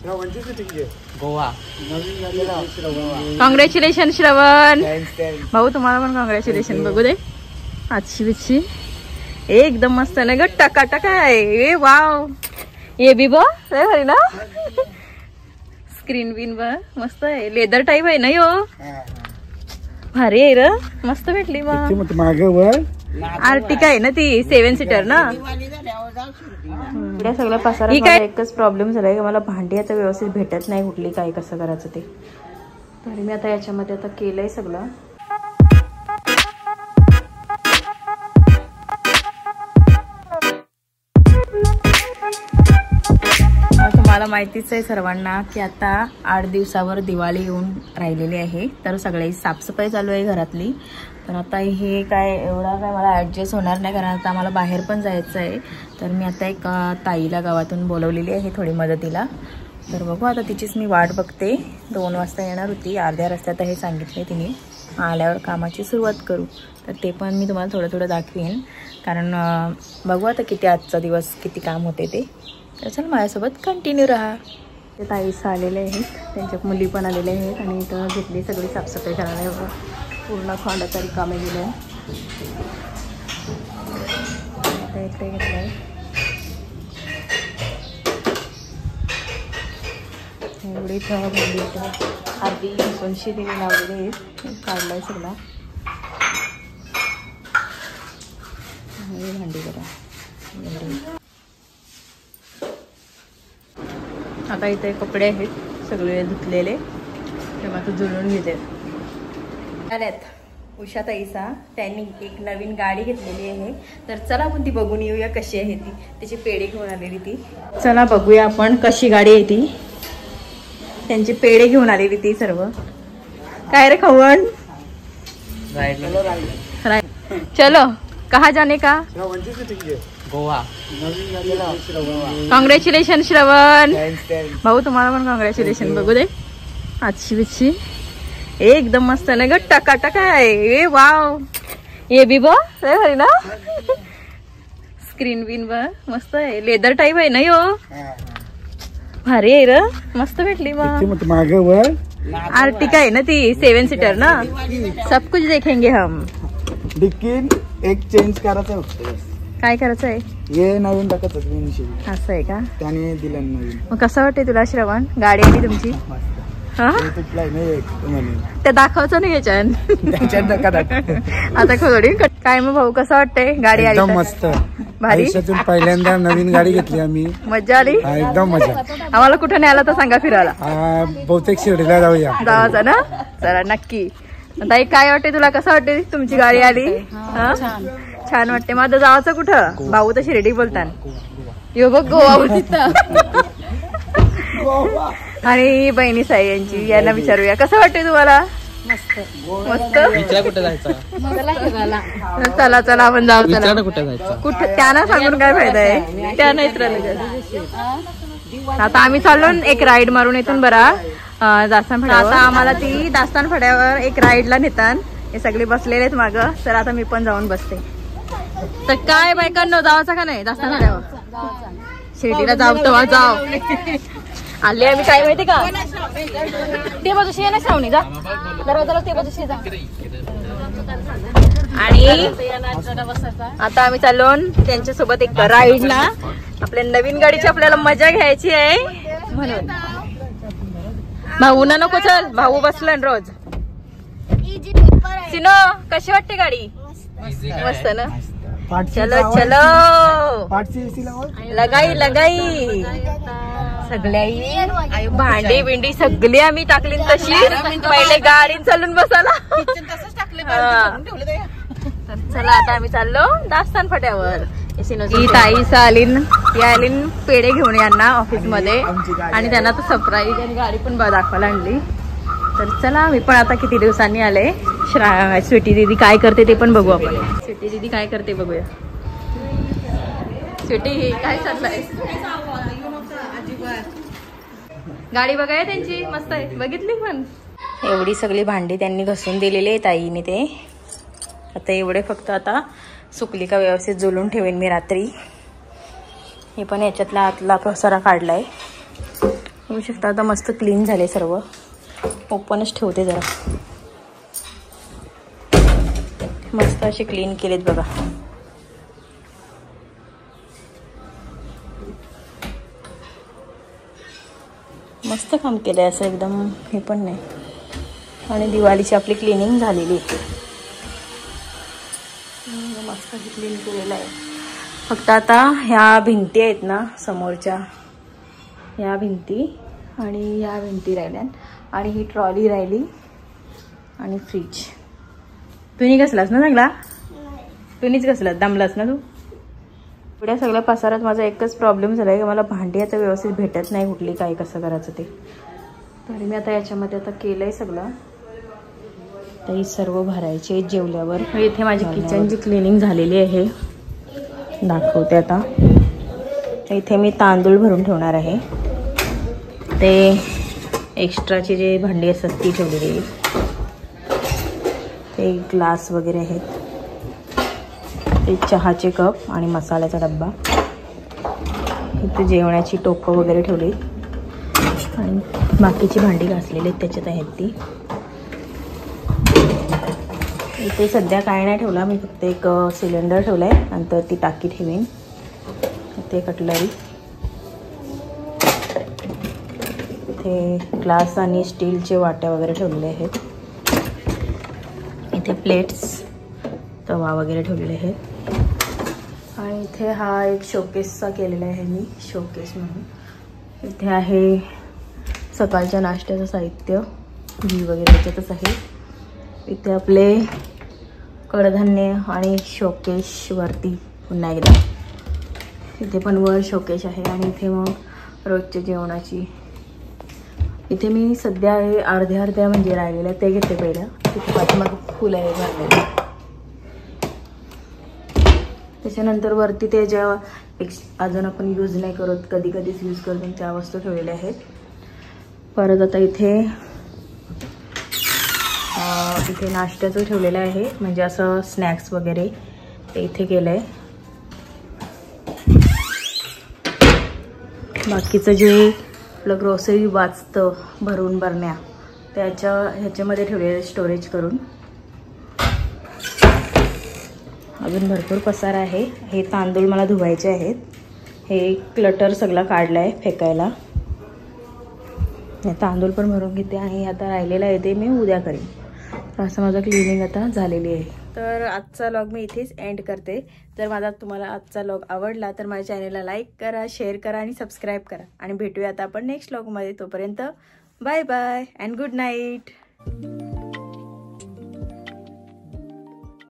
Goa. Congratulation श्रवण भाऊ, तुम्हाला पण कॉंग्रॅच्युलेशन। बघू दे आजची बिच्छी एकदम मस्त ना ग, टकाटक आहे। वाव, ये बी बघ भारी ना, स्क्रीन बिन बघ मस्त आहे, लेदर टाईप आहे ना यो, भारी आहे र, मस्त भेटली। मग आर्टिका आहे ना ती, 7 सीटर ना। सगळं पसारा एकच प्रॉब्लेम झालाय की मला भांडी आता व्यवस्थित भेटत नाही कुठली, काय कसं करायचं ते, तरी मी आता याच्यामध्ये आता केलंय सगळं। तुम्हाला माहितीच आहे सर्वांना की आता 8 दिवसावर दिवाळी येऊन राहिलेली आहे, तर सगळी साफसफाई चालू आहे घरातली। तर आता हे काय एवढा काय मला ॲडजस्ट होणार नाही, कारण आता आम्हाला बाहेर पण जायचं आहे। तर मी आता एक ताईला गावातून बोलवलेली आहे थोडी मदतीला, तर बघू आता तिचीच मी वाट बघते। 2 वाजता येणार होती, अर्ध्या रस्त्यात हे सांगितले तिने, आल्यावर कामाची सुरुवात करू। तर ते पण मी तुम्हाला थोडं थोडं दाखवेन, कारण बघू आता किती आजचा दिवस किती काम होते ते। तर चल माझ्यासोबत कंटिन्यू राहा। ते ताईस आलेले आहेत, त्यांच्या मुली पण आलेल्या आहेत, आणि इथं घेतली सगळी साफसफाई करायला, पूर्ण खंडाचा रिकामे गेले। आता इकडे घेतलंय एवढी आधी सोनशी तिने लावलेली आहेत, काढलाय सगळा भांडी करा। आता इथे कपडे आहेत सगळे धुतलेले, तेव्हा आता जुळून घेते। उषा ताईसा त्यांनी एक नवीन गाडी घेतलेली आहे, तर चला आपण ती बघून येऊया कशी आहे ती, त्याची पेढे घेऊन आलेली ती। चला बघूया आपण कशी गाडी आहे ती, त्यांची पेढे घेऊन आलेली ती सर्व। काय रे खवण, चलो कहाँ जाने का? गोवा। कॉंग्रॅच्युलेशन श्रवण भाऊ, तुम्हाला पण कॉंग्रॅच्युलेशन। बघू दे आजची बिच्छी एकदम मस्त ना ग, टकाटक आहे। वाव, ये बी बघ भारी ना, स्क्रीन बिन बघ मस्त आहे, लेदर टाईप आहे ना यो, भारी आहे र, मस्त भेटली। मग आर्टिका आहे ना ती, 7 सीटर ना, सब कुछ देखेंगे हम। डिक्कीन एक चेंज करायचं, काय करायचं आहे? हे नवीन टाकायचं, असं आहे का? त्याने दिलं नवीन। मग कसं वाटतंय तुला श्रवण, गाडी आली तुमची? ते दाखवचं नाही याच्यात आता थोडी काय। मग भाऊ कसं वाटतंय गाडी आली? एकदम मस्त, भारी, पहिल्यांदा नवीन गाडी घेतली आम्ही, मजा आली एकदम मजा। आम्हाला कुठं न्यायला तर सांगा फिरायला, बहुतेक शिर्डीला जाऊया, जायचं ना, चला नक्की। ताई काय वाटते तुला, कसं वाटते तुमची गाडी आली? छान वाटते। माझं जायचं कुठं, भाऊ तर शिर्डी बोलतात, यो बघ गोवा तिथं। आणि बहिणी साई यांची, यांना विचारूया कसं वाटतंय तुम्हाला? मस्त मस्त। कुठे जायचं? चला चला आपण जाऊ, चला कुठे जायचं, कुठं त्यांना सांगून काय फायदा आहे, त्या नाहीत राहिलं। आता आम्ही चाललो एक राईड मारून इथून बरा दास्तान फड्यावर। आता आम्हाला ती दास्तान फड्यावर एक राईडला नेतात, हे सगळे बसलेले आहेत माग, तर आता मी पण जाऊन बसते। तर काय बायकांनो, जावाचा का नाही दास्तान फड्यावर? शिर्डीला जाऊ तेव्हा जाऊ आले आम्ही, काय माहिती का, ते बाजूशी ना श्रावणी जा, दरवाजाला ते बाजूशी जा। आणि आता आम्ही चाललो त्यांच्या सोबत एक राईडला, आपल्या नवीन गाडीची आपल्याला मजा घ्यायची आहे म्हणून। भाऊ ना नको, चल भाऊ बसला रोज। सिनो कशी वाटते गाडी? मस्त ना, चलो चलो लगाई लगाई, सगळ्या भांडी बिंडी सगळी आम्ही टाकली तशी, पहिले गाडी चालून बसायला। चला आता आम्ही चाललो दास्तान फट्यावर। ही ताईस आलीन, पेढे घेऊन यांना ऑफिस मध्ये, आणि त्यांना तर सरप्राईज आणि गाडी पण दाखवायला आणली। तर चला मी पण आता किती दिवसांनी आले। स्वीटी दीदी काय करते ते पण बघू आपण, स्वीटी दीदी काय करते बघूया। स्वीटी काय चाललंय? गाडी बघाय त्यांची मस्त आहे, बघितली पण। एवढी सगळी भांडी त्यांनी घसून दिलेली आहे ताईने, ते आता एवढे फक्त आता सुकली का व्यवस्थित जुलून ठेवेन मी रात्री। हे पण याच्यातला आतला पसारा काढलाय, होऊ शकता आता मस्त क्लीन झाले सर्व. ओपनच ठेवते जरा. मस्त असे क्लीन केलेत बघा. मस्त काम केलंय असं एकदम हे पण नाही. आणि दिवाळीची आपली क्लिनिंग झालेली आहे. मस्त क्लीन केलेलं आहे. फक्त आता ह्या भिंती आहेत ना समोरच्या, ह्या भिंती आणि ह्या भिंती राहिल्या आणि ही ट्रॉली राहिली आणि फ्रीज. तुम्ही कसलास ना चांगला? तुम्हीच कसलास, दमलास ना तू? एवढ्या सगळ्या पसारात माझा एकच प्रॉब्लेम झाला आहे की मला भांडी आता व्यवस्थित भेटत नाही कुठली, काय कसं करायचं ते. तरी मी आता याच्यामध्ये आता केलं आहे सगळं. तर ही सर्व भरायचे जेवल्यावर. इथे माझी किचनची क्लिनिंग झालेली आहे, दाखवते आता. इथे मी तांदूळ भरून ठेवणार आहे. ते एक्स्ट्राचे जे भांडी असतात ती ठेवलेली. ते ग्लास वगैरे आहेत. ते चहाचे कप आणि मसाल्याचा डब्बा. इथे जेवणाची टोपं वगैरे ठेवली आणि बाकीची भांडी घासलेली त्याच्यात आहेत ती. इथे सध्या काय नाही ठेवला मी, फक्त एक सिलेंडर ठेवला आहे. नंतर ती टाकी ठेवीन. इथे कटलरी, इथे ग्लास आणि स्टीलचे वाट्या वगैरे ठेवलेले आहेत. इथे प्लेट्स, तवा वगैरे ठेवलेले आहेत. आणि इथे हा एक शोकेसचा केलेला आहे मी, शोकेस म्हणून. इथे आहे सकाळच्या नाश्त्याचं साहित्य, घी वगैरे त्याच्यातच आहे. इथे आपले कडधान्य आणि शोकेश वरती पुन्हा एकदा. इथे पण वर शोकेश आहे. आणि इथे मग रोजच्या जेवणाची. इथे मी सध्या हे अर्ध्या म्हणजे राहिलेलं ते घेते पहिलं. तिथे पाठीमाग फुलं आहे भरलेली. त्याच्यानंतर वरती ते ज्या अजून आपण यूज नाही करत, कधी कधीच यूज करतो त्या वस्तू ठेवलेल्या आहेत. परत आता इथे नाश्त्याचं ठेवलेलं आहे, म्हणजे असं स्नॅक्स वगैरे ते इथे केलं आहे. बाकीचं जे आपलं ग्रोसरी वाचतं भरून भरण्या, ह्याच्यामध्ये ठेवलेलं स्टोरेज करून. अजून भरपूर पसारा आहे. हे तांदूळ मला धुवायचे आहेत. हे क्लटर सगळा काढला आहे फेकायला. हे तांदूळ पण भरून घेते आणि आता राहिलेला आहे ते मी उद्या करेन. तर असं माझं क्लिनिंग आता झालेली आहे. तर आजचा व्लॉग मी इथेच एंड करते. जर तुम्हाला आजचा व्लॉग आवडला तर माझ्या चॅनलला लाईक करा, शेअर करा आणि सबस्क्राईब करा. आणि भेटूया आता आपण नेक्स्ट व्लॉगमध्ये. तोपर्यंत bye bye and good night.